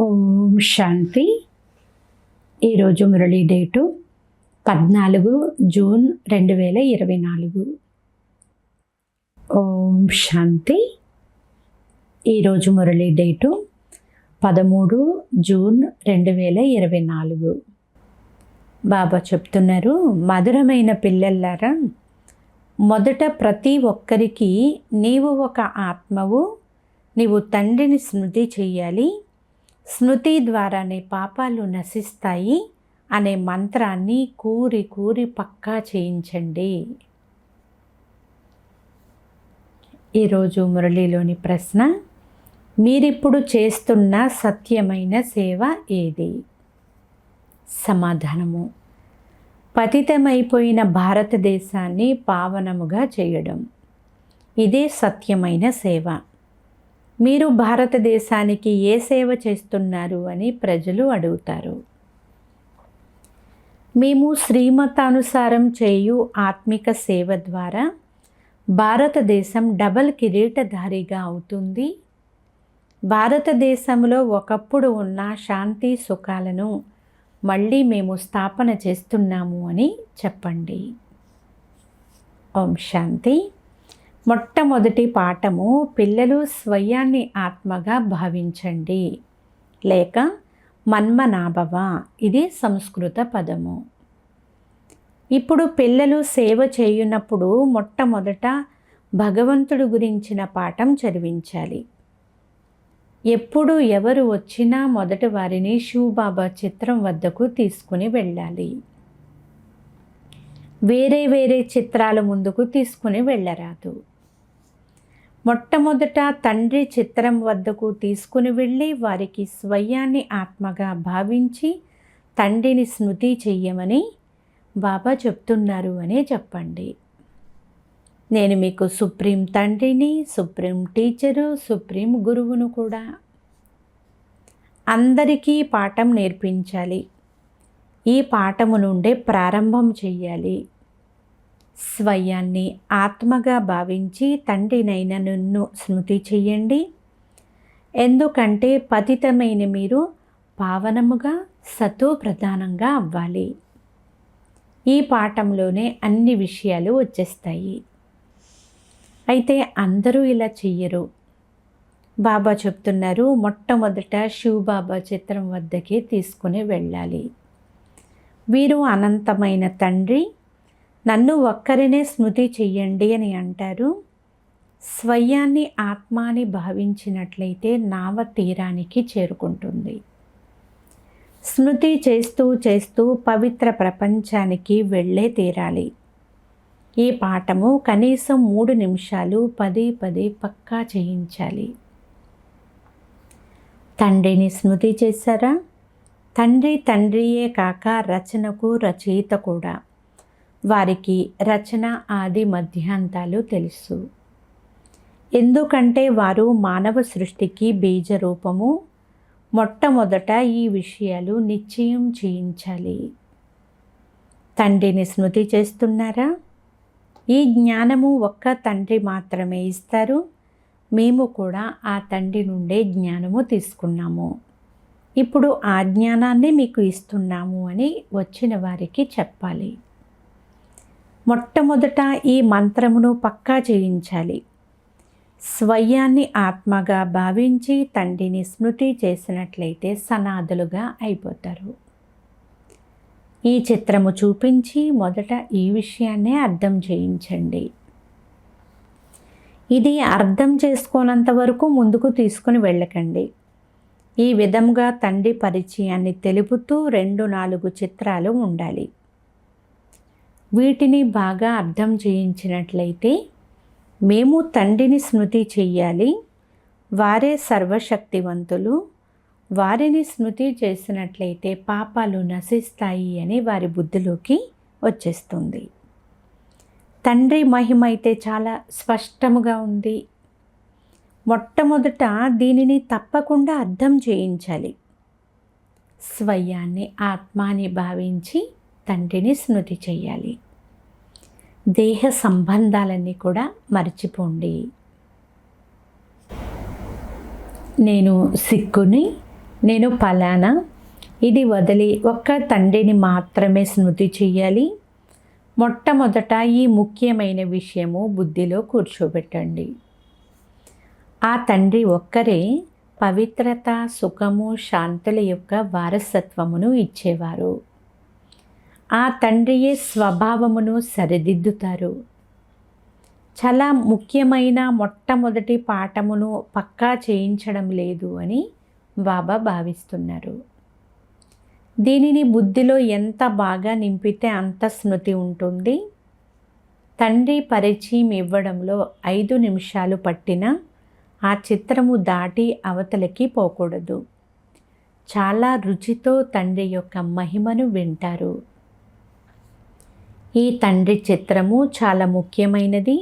ఓం శాంతి. ఈరోజు Murali date 14 June 2024. ఓం శాంతి. ఈరోజు Murali date 13 June 2024. బాబా చెప్తున్నారు, మధురమైన పిల్లల్లారా, మొదట ప్రతి ఒక్కరికి నీవు ఒక ఆత్మవు, నీవు తండ్రిని స్మృతి చెయ్యాలి, స్మృతి ద్వారానే పాపాలు నశిస్తాయి అనే మంత్రాన్ని కూరి కూరి పక్కా చేయించండి. ఈరోజు మురళీలోని ప్రశ్న, మీరిప్పుడు చేస్తున్న సత్యమైన సేవ ఏది? సమాధానము, పతితమైపోయిన భారతదేశాన్ని పావనముగా చేయడం. ఇదే సత్యమైన సేవ. మీరు భారతదేశానికి ఏ సేవ చేస్తున్నారు అని ప్రజలు అడుగుతారు. మేము శ్రీమతానుసారం చేయు ఆత్మిక సేవ ద్వారా భారతదేశం డబల్ కిరీటధారిగా అవుతుంది. భారతదేశంలో ఒకప్పుడు ఉన్న శాంతి సుఖాలను మళ్ళీ మేము స్థాపన చేస్తున్నాము అని చెప్పండి. ఓం శాంతి. మొట్టమొదటి పాఠము, పిల్లలు స్వయాన్ని ఆత్మగా భావించండి లేక మన్మనాభవ. ఇది సంస్కృత పదము. ఇప్పుడు పిల్లలు సేవ చేయునప్పుడు మొట్టమొదట భగవంతుడు గురించిన పాఠం చదివించాలి. ఎప్పుడు ఎవరు వచ్చినా మొదట వారిని శివబాబా చిత్రం వద్దకు తీసుకుని వెళ్ళాలి. వేరే వేరే చిత్రాల ముందుకు తీసుకుని వెళ్ళరాదు. మొట్టమొదట తండ్రి చిత్రం వద్దకు తీసుకుని వెళ్ళి వారికి స్వయాన్ని ఆత్మగా భావించి తండ్రిని స్మృతి చెయ్యమని బాబా చెప్తున్నారు అనే చెప్పండి. నేను మీకు సుప్రీం తండ్రిని, సుప్రీం టీచరు, సుప్రీం గురువును కూడా. అందరికీ పాఠం నేర్పించాలి. ఈ పాఠము నుండే ప్రారంభం చెయ్యాలి. స్వయాన్ని ఆత్మగా భావించి తండ్రినైన నన్ను స్మృతి చెయ్యండి. ఎందుకంటే పతితమైన మీరు పావనముగా సతో ప్రధానంగా అవ్వాలి. ఈ పాఠంలోనే అన్ని విషయాలు వచ్చేస్తాయి. అయితే అందరూ ఇలా చెయ్యరు. బాబా చెప్తున్నారు, మొట్టమొదట శివబాబా చిత్రం వద్దకే తీసుకుని వెళ్ళాలి. వీరు అనంతమైన తండ్రి, నన్ను ఒక్కరినే స్మృతి చెయ్యండి అని అంటారు. స్వయాన్ని ఆత్మాని భావించినట్లయితే నావ తీరానికి చేరుకుంటుంది. స్మృతి చేస్తూ చేస్తూ పవిత్ర ప్రపంచానికి వెళ్ళే తీరాలి. ఈ పాఠము కనీసం 3 నిమిషాలు పదే పదే పక్కా చేయించాలి. తండ్రిని స్మృతి చేశారా? తండ్రి తండ్రియే కాక రచనకు రచయిత కూడా. వారికి రచన ఆది మధ్యాంతాలు తెలుసు. ఎందుకంటే వారు మానవ సృష్టికి బీజరూపము. మొట్టమొదట ఈ విషయాలు నిశ్చయం చేయించాలి. తండ్రిని స్మృతి చేస్తున్నారా? ఈ జ్ఞానము ఒక్క తండ్రి మాత్రమే ఇస్తారు. మేము కూడా ఆ తండ్రి నుండే జ్ఞానము తీసుకున్నాము. ఇప్పుడు ఆ జ్ఞానాన్ని మీకు ఇస్తున్నాము అని వచ్చిన వారికి చెప్పాలి. మొట్టమొదట ఈ మంత్రమును పక్కా చేయించాలి. స్వయాన్ని ఆత్మగా భావించి తండ్రిని స్మృతి చేసినట్లయితే సనాదులుగా అయిపోతారు. ఈ చిత్రము చూపించి మొదట ఈ విషయాన్నే అర్థం చేయించండి. ఇది అర్థం చేసుకోనంత వరకు ముందుకు తీసుకుని వెళ్ళకండి. ఈ విధంగా తండ్రి పరిచయాన్ని తెలుపుతూ 2-4 చిత్రాలు ఉండాలి. వీటిని బాగా అర్థం చేయించినట్లయితే మేము తండ్రిని స్మృతి చెయ్యాలి, వారే సర్వశక్తివంతులు, వారిని స్మృతి చేసినట్లయితే పాపాలు నశిస్తాయి అని వారి బుద్ధిలోకి వచ్చేస్తుంది. తండ్రి మహిమ అయితే చాలా స్పష్టముగా ఉంది. మొట్టమొదట దీనిని తప్పకుండా అర్థం చేయించాలి. స్వయాన్ని ఆత్మాని భావించి తండ్రిని స్మృతి చెయ్యాలి. దేహ సంబంధాలన్నీ కూడా మర్చిపోండి. నేను సిక్కుని, నేను ఫలానా, ఇది వదిలి ఒక్క తండ్రిని మాత్రమే స్మృతి చెయ్యాలి. మొట్టమొదట ఈ ముఖ్యమైన విషయము బుద్ధిలో కూర్చోబెట్టండి. ఆ తండ్రి ఒక్కరే పవిత్రత, సుఖము, శాంతుల యొక్క వారసత్వమును ఇచ్చేవారు. ఆ తండ్రియే స్వభావమును సరిదిద్దుతారు. చాలా ముఖ్యమైన మొట్టమొదటి పాఠమును పక్కా చేయించడం లేదు అని బాబా భావిస్తున్నారు. దీనిని బుద్ధిలో ఎంత బాగా నింపితే అంత స్మృతి ఉంటుంది. తండ్రి పరిచయం ఇవ్వడంలో 5 నిమిషాలు పట్టినా ఆ చిత్రము దాటి అవతలకి పోకూడదు. చాలా రుచితో తండ్రి యొక్క మహిమను వింటారు. ఈ తండ్రి చిత్రము చాలా ముఖ్యమైనది.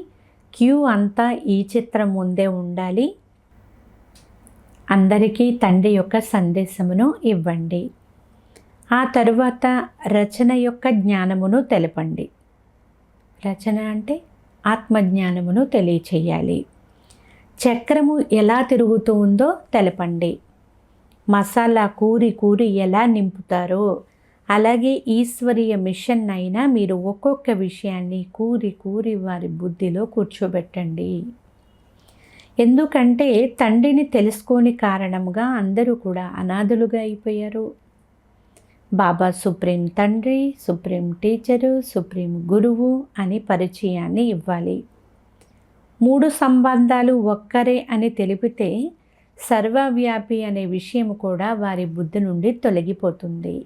క్యూ అంతా ఈ చిత్రం ముందే ఉండాలి. అందరికీ తండ్రి యొక్క సందేశమును ఇవ్వండి. ఆ తరువాత రచన యొక్క జ్ఞానమును తెలపండి. రచన అంటే ఆత్మజ్ఞానమును తెలియచేయాలి. చక్రము ఎలా తిరుగుతూ ఉందో తెలపండి. మసాలా కూరి కూరి ఎలా నింపుతారో అలాగే ఈశ్వరీయ మిషన్ అయినా మీరు ఒక్కొక్క విషయాన్ని కూరి కూరి వారి బుద్ధిలో కూర్చోబెట్టండి. ఎందుకంటే తండ్రిని తెలుసుకోని కారణంగా అందరూ కూడా అనాథలుగా అయిపోయారు. బాబా సుప్రీం తండ్రి, సుప్రీం టీచరు, సుప్రీం గురువు అని పరిచయాన్ని ఇవ్వాలి. 3 సంబంధాలు ఒక్కరే అని తెలిపితే సర్వవ్యాపి అనే విషయం కూడా వారి బుద్ధి నుండి తొలగిపోతుంది.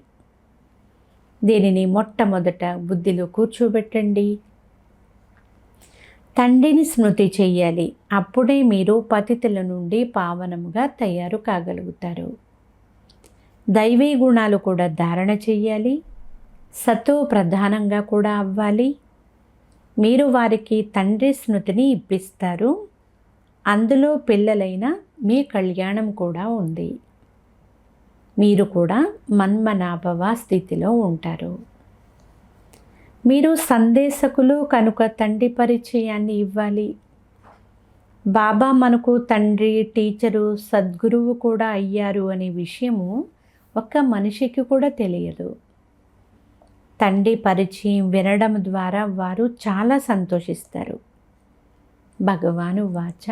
దీనిని మొట్టమొదట బుద్ధిలో కూర్చోబెట్టండి. తండ్రిని స్మృతి చెయ్యాలి. అప్పుడే మీరు పతితుల నుండి పావనముగా తయారు కాగలుగుతారు. దైవీ గుణాలు కూడా ధారణ చెయ్యాలి. సతో ప్రధానంగా కూడా అవ్వాలి. మీరు వారికి తండ్రి స్మృతిని ఇప్పిస్తారు. అందులో పిల్లలైన మీ కళ్యాణం కూడా ఉంది. మీరు కూడా మన్మనాభవ స్థితిలో ఉంటారు. మీరు సందేశకులు కనుక తండ్రి పరిచయాన్ని ఇవ్వాలి. బాబా మనకు తండ్రి, టీచరు, సద్గురువు కూడా అయ్యారు అనే విషయము ఒక్క మనిషికి కూడా తెలియదు. తండ్రి పరిచయం వినడం ద్వారా వారు చాలా సంతోషిస్తారు. భగవాను వాచ,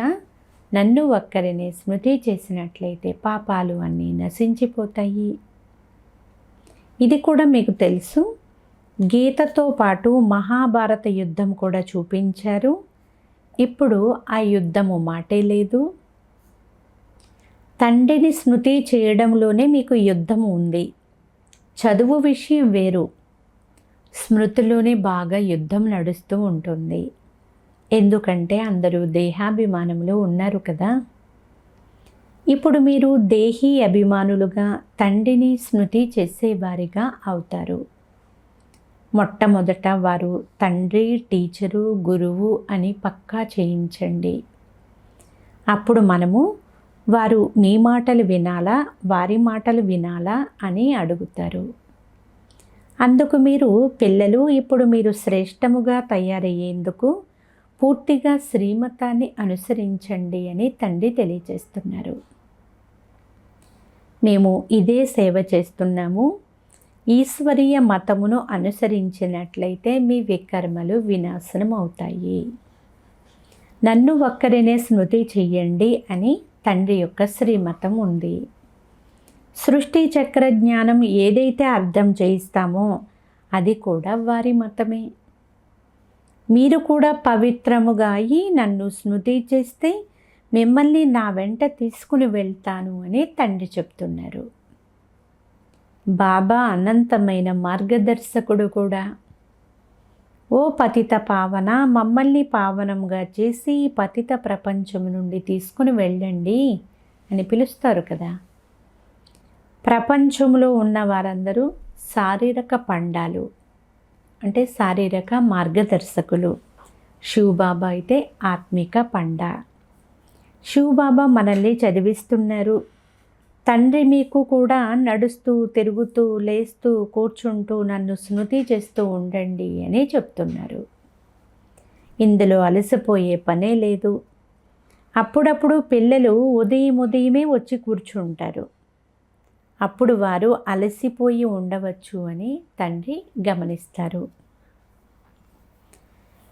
నన్ను ఒక్కరినే స్మృతి చేసినట్లయితే పాపాలు అన్నీ నశించిపోతాయి. ఇది కూడా మీకు తెలుసు. గీతతో పాటు మహాభారత యుద్ధం కూడా చూపించారు. ఇప్పుడు ఆ యుద్ధము మాటే లేదు. తండ్రిని స్మృతి చేయడంలోనే మీకు యుద్ధం ఉంది. చదువు విషయం వేరు. స్మృతిలోనే బాగా యుద్ధం నడుస్తూ ఉంటుంది. ఎందుకంటే అందరూ దేహాభిమానంలో ఉన్నారు కదా. ఇప్పుడు మీరు దేహీ అభిమానులుగా తండ్రిని స్మృతి చేసేవారిగా అవుతారు. మొట్టమొదట వారు తండ్రి, టీచరు, గురువు అని పక్కా చేయించండి. అప్పుడు మనము వారు మీ మాటలు వినాలా, వారి మాటలు వినాలా అని అడుగుతారు. అందుకు మీరు పిల్లలు, ఇప్పుడు మీరు శ్రేష్టముగా తయారయ్యేందుకు పూర్తిగా శ్రీమతాన్ని అనుసరించండి అని తండ్రి తెలియజేస్తున్నారు. మేము ఇదే సేవ చేస్తున్నాము. ఈశ్వరీయ మతమును అనుసరించినట్లయితే మీ వికర్మలు వినాశనం అవుతాయి. నన్ను ఒక్కరినే స్మృతి చెయ్యండి అని తండ్రి యొక్క శ్రీమతం ఉంది. సృష్టి చక్ర జ్ఞానం ఏదైతే అర్థం చేయిస్తామో అది కూడా వారి మతమే. మీరు కూడా పవిత్రముగా అయి నన్ను స్మృతి చేస్తే మిమ్మల్ని నా వెంట తీసుకుని వెళ్తాను అని తండ్రి చెప్తున్నారు. బాబా అనంతమైన మార్గదర్శకుడు కూడా. ఓ పతిత పావన, మమ్మల్ని పావనంగా చేసి పతిత ప్రపంచం నుండి తీసుకుని వెళ్ళండి అని పిలుస్తారు కదా. ప్రపంచంలో ఉన్న వారందరూ శారీరక పండాలు, అంటే శారీరక మార్గదర్శకులు. శివబాబా అయితే ఆత్మిక పండ. శివబాబా మనల్ని చదివిస్తున్నారు. తండ్రి మీకు కూడా నడుస్తూ, తిరుగుతూ, లేస్తూ, కూర్చుంటూ నన్ను స్మృతి చేస్తూ ఉండండి అని చెప్తున్నారు. ఇందులో అలసిపోయే పనే లేదు. అప్పుడప్పుడు పిల్లలు ఉదయమే వచ్చి కూర్చుంటారు. అప్పుడు వారు అలసిపోయి ఉండవచ్చు అని తండ్రి గమనిస్తారు.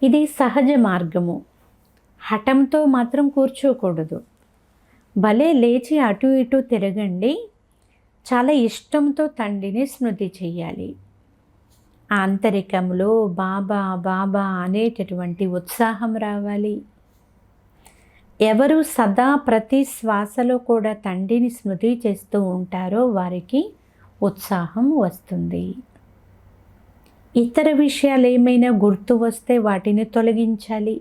ఇది సహజ మార్గము. హఠంతో మాత్రం కూర్చోకూడదు. భలే లేచి అటు ఇటు తిరగండి. చాలా ఇష్టంతో తండ్రిని స్మృతి చెయ్యాలి. ఆంతరికంలో బాబా బాబా అనేటటువంటి ఉత్సాహం రావాలి. ఎవరు సదా ప్రతి శ్వాసలో కూడా తండ్రిని స్మృతి చేస్తూ ఉంటారో వారికి ఉత్సాహం వస్తుంది. ఇతర విషయాలు ఏమైనా గుర్తు వస్తే వాటిని తొలగించాలి.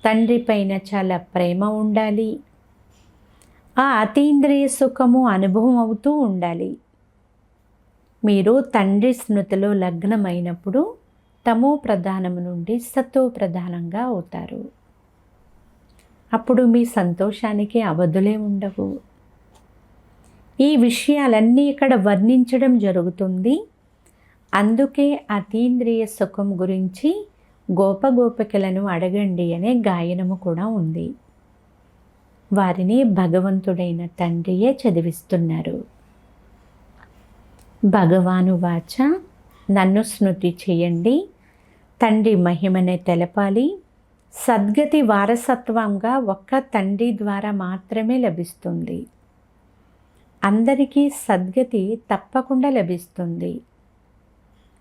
తండ్రి పైన చాలా ప్రేమ ఉండాలి. ఆ అతీంద్రియ సుఖము అనుభవం అవుతూ ఉండాలి. మీరు తండ్రి స్మృతిలో లగ్నమైనప్పుడు తమో ప్రధానము నుండి సతో ప్రధానంగా అవుతారు. అప్పుడు మీ సంతోషానికి అవధులే ఉండవు. ఈ విషయాలన్నీ ఇక్కడ వర్ణించడం జరుగుతుంది. అందుకే అతీంద్రియ సుఖం గురించి గోపగోపికలను అడగండి అనే గాయనము కూడా ఉంది. వారిని భగవంతుడైన తండ్రియే చదివిస్తున్నారు. భగవాను వాచ, నన్ను స్మృతి చేయండి, తండ్రి మహిమనే తెలపాలి. సద్గతి వారసత్వంగా ఒక్క తండ్రి ద్వారా మాత్రమే లభిస్తుంది. అందరికీ సద్గతి తప్పకుండా లభిస్తుంది.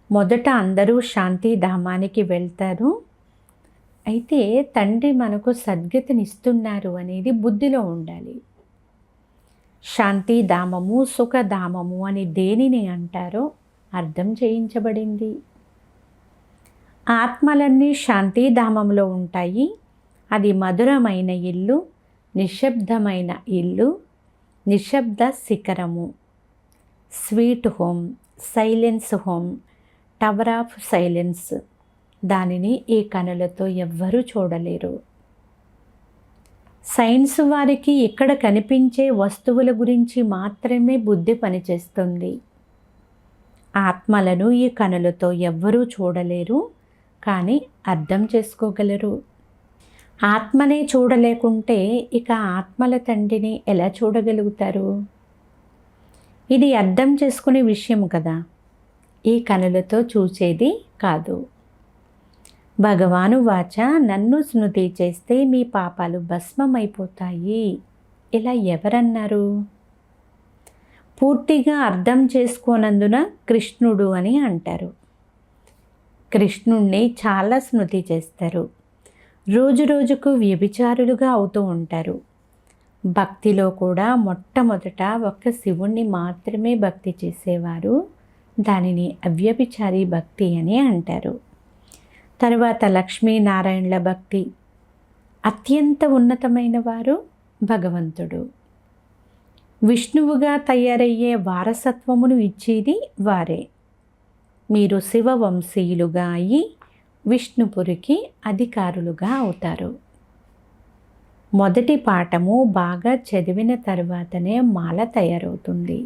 మొదట అందరూ శాంతిధామానికి వెళ్తారు. అయితే తండ్రి మనకు సద్గతినిస్తున్నారు అనేది బుద్ధిలో ఉండాలి. శాంతిధామము సుఖధామము అని దేనిని అంటారో అర్థం చేయించబడింది. ఆత్మలన్నీ శాంతిధామంలో ఉంటాయి. అది మధురమైన ఇల్లు, నిశ్శబ్దమైన ఇల్లు, నిశ్శబ్ద శిఖరము, sweet home, silence home, tower of silence. దానిని ఈ కనులతో ఎవ్వరూ చూడలేరు. సైన్స్ వారికి ఇక్కడ కనిపించే వస్తువుల గురించి మాత్రమే బుద్ధి పనిచేస్తుంది. ఆత్మలను ఈ కనులతో ఎవ్వరూ చూడలేరు, కానీ అర్థం చేసుకోగలరు. ఆత్మనే చూడలేకుంటే ఇక ఆత్మల తండ్రిని ఎలా చూడగలుగుతారు? ఇది అర్థం చేసుకునే విషయం కదా, ఈ కనులతో చూసేది కాదు. భగవాను వాచ, నన్ను స్మృతి చేస్తే మీ పాపాలు భస్మమైపోతాయి. ఇలా ఎవరన్నారు? పూర్తిగా అర్థం చేసుకోనందున కృష్ణుడు అని అంటారు. కృష్ణుణ్ణి చాలా స్మృతి చేస్తారు. రోజు రోజుకు వ్యభిచారులుగా అవుతూ ఉంటారు. భక్తిలో కూడా మొట్టమొదట ఒక్క శివుణ్ణి మాత్రమే భక్తి చేసేవారు. దానిని అవ్యభిచారి భక్తి అని అంటారు. తర్వాత లక్ష్మీనారాయణుల భక్తి. అత్యంత ఉన్నతమైన వారు భగవంతుడు. విష్ణువుగా తయారయ్యే వారసత్వమును ఇచ్చేది వారే. మీరు శివవంశీయులుగా అయ్యి విష్ణుపురికి అధికారులుగా అవుతారు. మొదటి పాఠము బాగా చదివిన తర్వాతనే మాల తయారవుతుంది.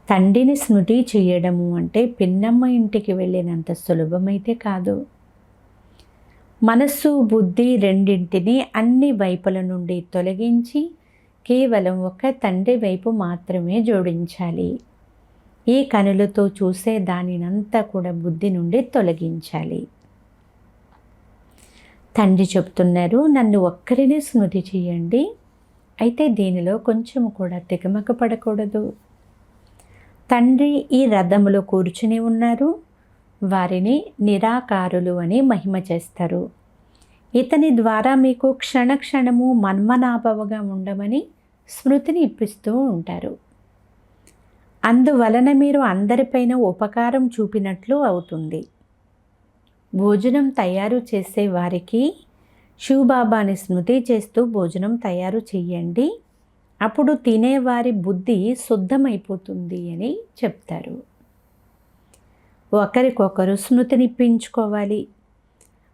తండ్రిని స్మృతి చేయడము అంటే పిన్నమ్మ ఇంటికి వెళ్ళినంత సులభమైతే కాదు. మనస్సు బుద్ధి రెండింటినీ అన్ని వైపుల నుండి తొలగించి కేవలం ఒక తండ్రి వైపు మాత్రమే జోడించాలి. ఈ కనులతో చూసే దానినంతా కూడా బుద్ధి నుండి తొలగించాలి. తండ్రి చెప్తున్నారు, నన్ను ఒక్కరినే స్మృతి చేయండి. అయితే దీనిలో కొంచెం కూడా తికమక పడకూడదు. తండ్రి ఈ రథములో కూర్చుని ఉన్నారు. వారిని నిరాకారులు అని మహిమ చేస్తారు. ఇతని ద్వారా మీకు క్షణక్షణము మన్మనాభవగా ఉండమని స్మృతిని ఇప్పిస్తూ ఉంటారు. అందువలన మీరు అందరిపైన ఉపకారం చూపినట్లు అవుతుంది. భోజనం తయారు చేసే వారికి శివబాబాని స్మృతి చేస్తూ భోజనం తయారు చెయ్యండి. అప్పుడు తినేవారి బుద్ధి శుద్ధమైపోతుంది అని చెప్తారు. ఒకరికొకరు స్మృతినిప్పించుకోవాలి.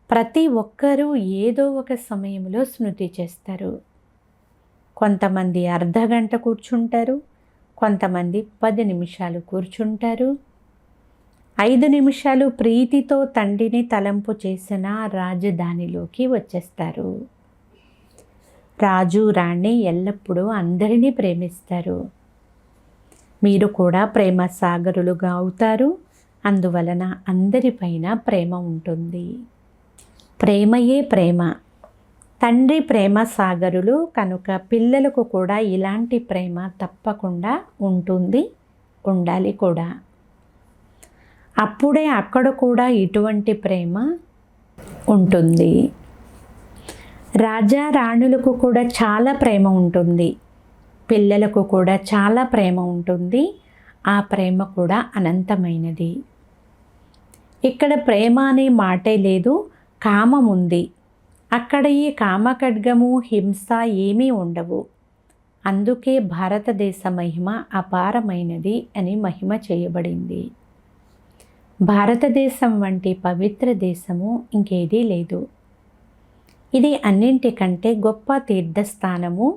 ప్రతి ఒక్కరూ ఏదో ఒక సమయంలో స్మృతి చేస్తారు. కొంతమంది అర్ధగంట కూర్చుంటారు, కొంతమంది 10 నిమిషాలు కూర్చుంటారు. 5 నిమిషాలు ప్రీతితో తండ్రిని తలంపు చేసిన రాజధానిలోకి వచ్చేస్తారు. రాజు రాణి ఎల్లప్పుడూ అందరినీ ప్రేమిస్తారు. మీరు కూడా ప్రేమ సాగరులుగా అవుతారు. అందువలన అందరిపైన ప్రేమ ఉంటుంది. ప్రేమయే ప్రేమ. తండ్రి ప్రేమ సాగరులు కనుక పిల్లలకు కూడా ఇలాంటి ప్రేమ తప్పకుండా ఉంటుంది, ఉండాలి కూడా. అప్పుడే అక్కడ కూడా ఇటువంటి ప్రేమ ఉంటుంది. రాజా రాణులకు కూడా చాలా ప్రేమ ఉంటుంది, పిల్లలకు కూడా చాలా ప్రేమ ఉంటుంది. ఆ ప్రేమ కూడా అనంతమైనది. ఇక్కడ ప్రేమ అనే మాటే లేదు, కామం ఉంది. అక్కడ ఈ కామఖడ్గము, హింస ఏమీ ఉండవు. అందుకే భారతదేశ మహిమ అపారమైనది అని మహిమ చేయబడింది. భారతదేశం వంటి పవిత్ర దేశము ఇంకేదీ లేదు. ఇది అన్నింటికంటే గొప్ప తీర్థస్థానము.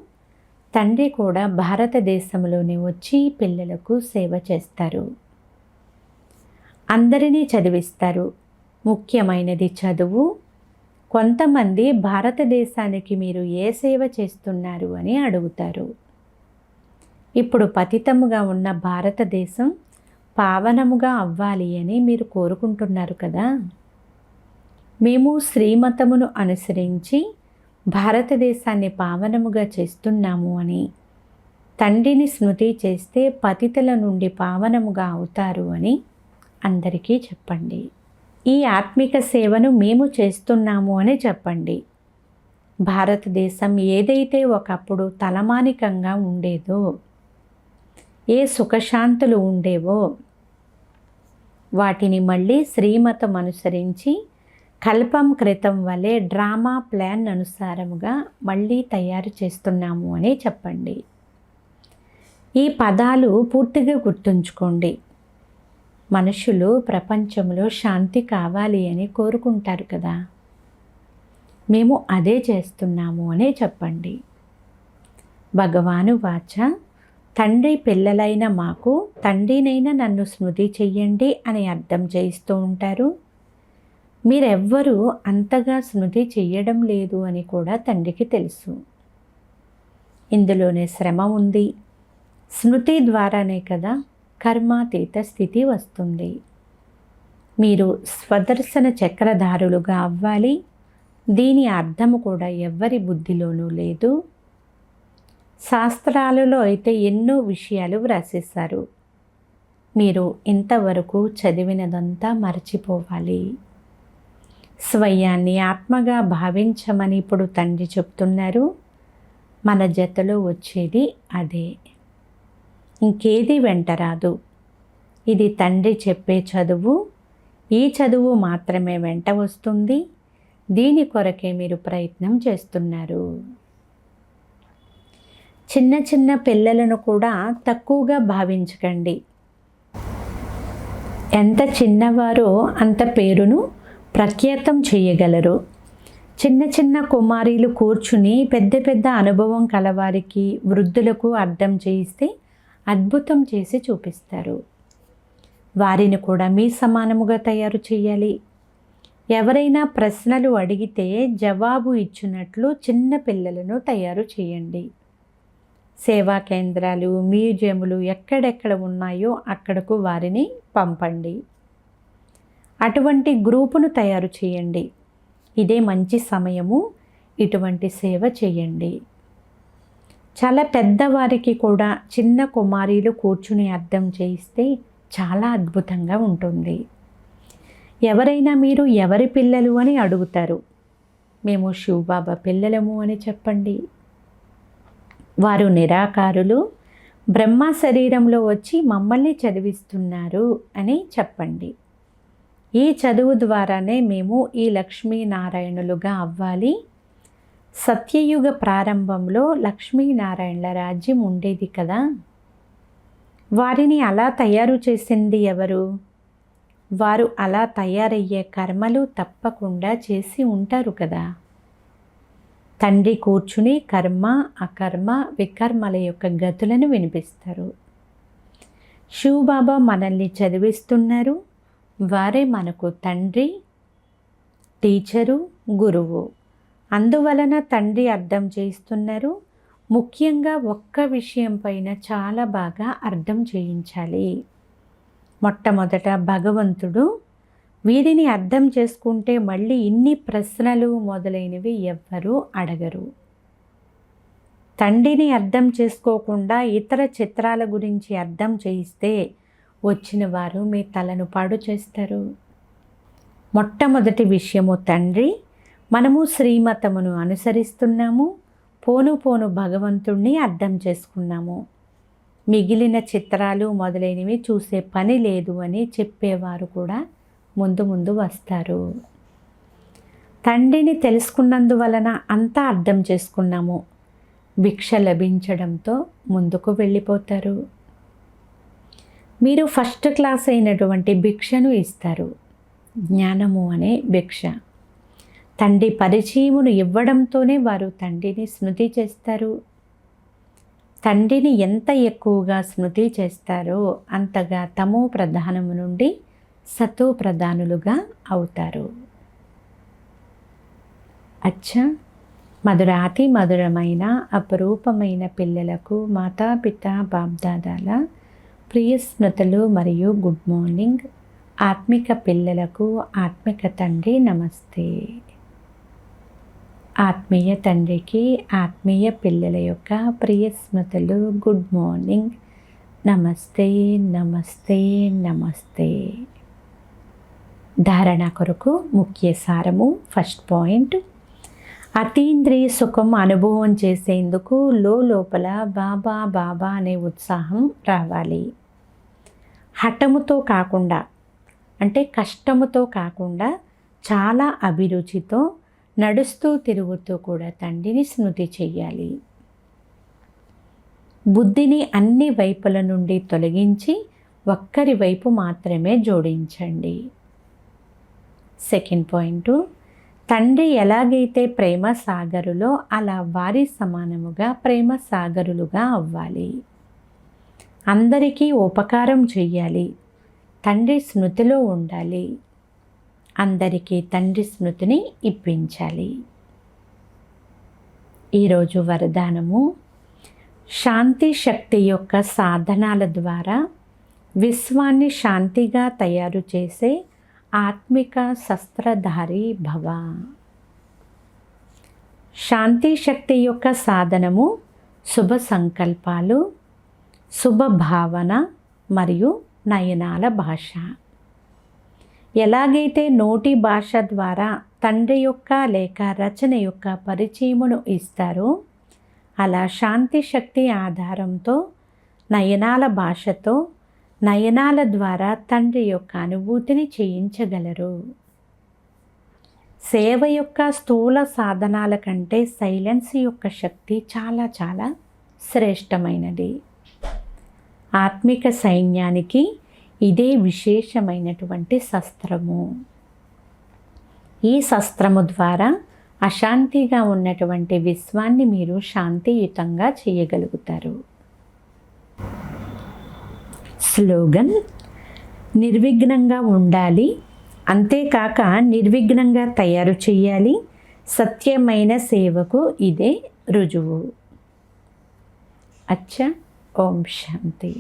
తండ్రి కూడా భారతదేశంలోనే వచ్చి పిల్లలకు సేవ చేస్తారు, అందరినీ చదివిస్తారు. ముఖ్యమైనది చదువు. కొంతమంది భారతదేశానికి మీరు ఏ సేవ చేస్తున్నారు అని అడుగుతారు. ఇప్పుడు పతితముగా ఉన్న భారతదేశం పావనముగా అవ్వాలి అని మీరు కోరుకుంటున్నారు కదా. మేము శ్రీమతమును అనుసరించి భారతదేశాన్ని పావనముగా చేస్తున్నాము అని తండ్రిని స్మృతి చేస్తే పతితుల నుండి పావనముగా అవుతారు అని అందరికీ చెప్పండి. ఈ ఆత్మిక సేవను మేము చేస్తున్నాము అని చెప్పండి. భారతదేశం ఏదైతే ఒకప్పుడు తలమానికంగా ఉండేదో, ఏ సుఖశాంతులు ఉండేవో వాటిని మళ్ళీ శ్రీమతం అనుసరించి కల్పం క్రితం వలె డ్రామా ప్లాన్ అనుసారముగా మళ్ళీ తయారు చేస్తున్నాము అని చెప్పండి. ఈ పదాలు పూర్తిగా గుర్తుంచుకోండి. మనుషులు ప్రపంచంలో శాంతి కావాలి అని కోరుకుంటారు కదా. మేము అదే చేస్తున్నాము అనే చెప్పండి. భగవాను వాచ, తండ్రి పిల్లలైన మాకు తండ్రినైనా నన్ను స్మృతి చెయ్యండి అని అర్థం చేయిస్తూ ఉంటారు. మీరెవ్వరూ అంతగా స్మృతి చెయ్యడం లేదు అని కూడా తండ్రికి తెలుసు. ఇందులోనే శ్రమ ఉంది. స్మృతి ద్వారానే కదా కర్మాతీత స్థితి వస్తుంది. మీరు స్వదర్శన చక్రధారులుగా అవ్వాలి. దీని అర్థము కూడా ఎవ్వరి బుద్ధిలోనూ లేదు. శాస్త్రాలలో అయితే ఎన్నో విషయాలు వ్రాసేశారు. మీరు ఇంతవరకు చదివినదంతా మర్చిపోవాలి. స్వయాన్ని ఆత్మగా భావించమని ఇప్పుడు తండ్రి చెప్తున్నారు. మన జతలో వచ్చేది అదే, ఇంకేది వెంటరాదు. ఇది తండ్రి చెప్పే చదువు. ఈ చదువు మాత్రమే వెంట వస్తుంది. దీని కొరకే మీరు ప్రయత్నం చేస్తున్నారు. చిన్న చిన్న పిల్లలను కూడా తక్కువగా భావించకండి. ఎంత చిన్నవారో అంత పేరును ప్రఖ్యాతం చేయగలరు. చిన్న చిన్న కుమారీలు కూర్చుని పెద్ద పెద్ద అనుభవం కలవారికి, వృద్ధులకు అర్థం చేయిస్తే అద్భుతం చేసి చూపిస్తారు. వారిని కూడా మీ సమానముగా తయారు చేయాలి. ఎవరైనా ప్రశ్నలు అడిగితే జవాబు ఇచ్చినట్లు చిన్న పిల్లలను తయారు చేయండి. సేవా కేంద్రాలు, మ్యూజియంలు ఎక్కడెక్కడ ఉన్నాయో అక్కడకు వారిని పంపండి. అటువంటి గ్రూపును తయారు చేయండి. ఇదే మంచి సమయము. ఇటువంటి సేవ చేయండి. చాలా పెద్దవారికి కూడా చిన్న కుమారీలు కూర్చుని అర్థం చేయిస్తే చాలా అద్భుతంగా ఉంటుంది. ఎవరైనా మీరు ఎవరి పిల్లలు అని అడుగుతారు. మేము శివబాబా పిల్లలము అని చెప్పండి. వారు నిరాకారులు, బ్రహ్మ శరీరంలో వచ్చి మమ్మల్ని చదివిస్తున్నారు అని చెప్పండి. ఈ చదువు ద్వారానే మేము ఈ లక్ష్మీనారాయణులుగా అవ్వాలి. సత్యయుగ ప్రారంభంలో లక్ష్మీనారాయణల రాజ్యం ఉండేది కదా. వారిని అలా తయారు చేసింది ఎవరు? వారు అలా తయారయ్యే కర్మలు తప్పకుండా చేసి ఉంటారు కదా. తండ్రి కూర్చుని కర్మ, అకర్మ, వికర్మల యొక్క గతులను వినిపిస్తారు. శివబాబా మనల్ని చదివిస్తున్నారు. వారే మనకు తండ్రి, టీచరు, గురువు. అందువలన తండ్రి అర్థం చేస్తున్నారు. ముఖ్యంగా ఒక్క విషయం పైన చాలా బాగా అర్థం చేయించాలి. మొట్టమొదట భగవంతుడు, వీరిని అర్థం చేసుకుంటే మళ్ళీ ఇన్ని ప్రశ్నలు మొదలైనవి ఎవ్వరూ అడగరు. తండ్రిని అర్థం చేసుకోకుండా ఇతర చిత్రాల గురించి అర్థం చేయిస్తే వచ్చిన వారు మీ తలను పాడు చేస్తారు. మొట్టమొదటి విషయము తండ్రి, మనము శ్రీమతమును అనుసరిస్తున్నాము, పోను పోను భగవంతుణ్ణి అర్థం చేసుకున్నాము, మిగిలిన చిత్రాలు మొదలైనవి చూసే పని లేదు అని చెప్పేవారు కూడా ముందు ముందు వస్తారు. తండ్రిని తెలుసుకున్నందువలన అంతా అర్థం చేసుకున్నాము, భిక్ష లభించడంతో ముందుకు వెళ్ళిపోతారు. మీరు ఫస్ట్ క్లాస్ అయినటువంటి భిక్షను ఇస్తారు, జ్ఞానము అనే భిక్ష. తండ్రి పరిచయమును ఇవ్వడంతోనే వారు తండ్రిని స్మృతి చేస్తారు. తండ్రిని ఎంత ఎక్కువగా స్మృతి చేస్తారో అంతగా తమో ప్రధానము నుండి సతో ప్రధానులుగా అవుతారు. అచ్చా, మధురాతి మధురమైన అపరూపమైన పిల్లలకు మాతాపిత బాప్దాదాల ప్రియ స్మృతులు మరియు గుడ్ మార్నింగ్. ఆత్మిక పిల్లలకు ఆత్మిక తండ్రి నమస్తే. ఆత్మీయ తండ్రికి ఆత్మీయ పిల్లల యొక్క ప్రియ స్మృతులు గుడ్ మార్నింగ్. నమస్తే నమస్తే నమస్తే. ధారణ కొరకు ముఖ్య సారము. ఫస్ట్ పాయింట్, అతీంద్రియ సుఖం అనుభవం చేసేందుకు లోపల బాబా బాబా అనే ఉత్సాహం రావాలి. హఠముతో కాకుండా, అంటే కష్టముతో కాకుండా, చాలా అభిరుచితో నడుస్తూ తిరుగుతూ కూడా తండ్రిని స్మృతి చెయ్యాలి. బుద్ధిని అన్ని వైపుల నుండి తొలగించి ఒక్కరి వైపు మాత్రమే జోడించండి. సెకండ్ పాయింట్, తండ్రి ఎలాగైతే ప్రేమ సాగరులో అలా వారి సమానముగా ప్రేమ సాగరులుగా అవ్వాలి. అందరికీ ఉపకారం చెయ్యాలి, తండ్రి స్మృతిలో ఉండాలి, అందరికీ తండ్రి స్మృతిని ఇప్పించాలి. ఈరోజు వరదానము, శాంతి శక్తి యొక్క సాధనాల ద్వారా విశ్వాన్ని శాంతిగా తయారు చేసే ఆత్మిక శస్త్రధారి భవ. శాంతి శక్తి యొక్క సాధనము శుభ సంకల్పాలు, శుభ భావన మరియు నయనాల భాష. ఎలాగైతే నోటి భాష ద్వారా తండ్రి యొక్క లేక రచన యొక్క పరిచయమును ఇస్తారో, అలా శాంతి శక్తి ఆధారంతో నయనాల భాషతో, నయనాల ద్వారా తండ్రి యొక్క అనుభూతిని చేయించగలరు. సేవ యొక్క స్థూల సాధనాల కంటే సైలెన్స్ యొక్క శక్తి చాలా చాలా శ్రేష్టమైనది. ఆత్మిక సైన్యానికి ఇదే విశేషమైనటువంటి శస్త్రము. ఈ శస్త్రము ద్వారా అశాంతిగా ఉన్నటువంటి విశ్వాన్ని మీరు శాంతియుతంగా చేయగలుగుతారు. స్లోగన్, నిర్విఘ్నంగా ఉండాలి, అంతేకాక నిర్విఘ్నంగా తయారు చేయాలి. సత్యమైన సేవకు ఇదే రుజువు. అచ్చా, ఓం శాంతి.